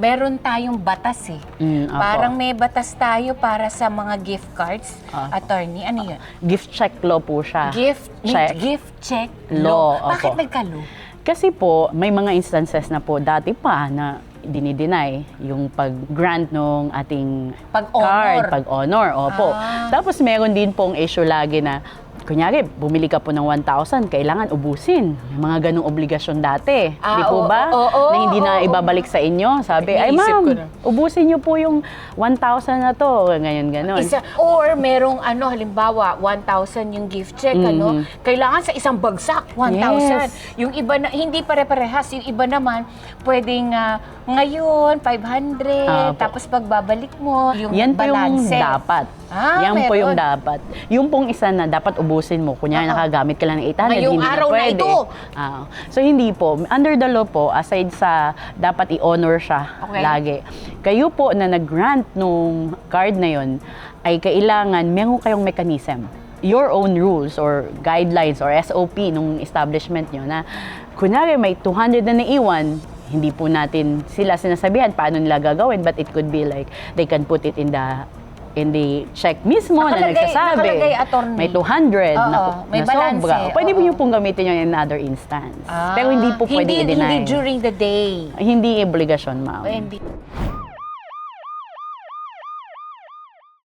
meron tayong batas eh. Opo. Parang may batas tayo para sa mga gift cards. Attorney, ano yun? Gift check law po siya. Gift check law. Law, Bakit opo. nagka-law? Kasi po, may mga instances na po dati pa na dinideny yung pag-grant nung ating Pag-honor. card, pag-honor, opo. Tapos meron din pong issue lagi na, kunyari, bumili ka po ng 1,000, kailangan ubusin. May mga ganong obligasyon dati. Di po ba? Na hindi na ibabalik sa inyo. Sabi, ay Naisip ma'am, ko na. ubusin niyo po yung 1,000 na to. Ganyan, ganon. Or merong halimbawa, 1,000 yung gift check, kailangan sa isang bagsak, 1,000. Yes. Yung iba na, hindi pare-parehas, yung iba naman, pwedeng ngayon, 500, tapos pagbabalik mo, yung Yan po yung balance. dapat. Yan po yung meron. dapat. Yung pong isa na dapat ubusin mo. Kunyari nakagamit ka lang ng 800, Ngayong hindi araw na na pwede. ito. So hindi po. Under the law po, aside sa dapat i-honor siya lagi, kayo po na nag-grant nung card na yon ay kailangan meron kayong mechanism. Your own rules or guidelines or SOP nung establishment nyo na kunyari may 200 na naiwan, hindi po natin sila sinasabihan paano nila gagawin, but it could be like they can put it in the check mismo na nagsasabi. Nakalagay, attorney. May 200 may na balance sobra. eh. Pwede mo yung pong gamitin yun in another instance. Pero hindi po pwede i-deny. Hindi during the day. Hindi obligasyon, ma'am. Hindi.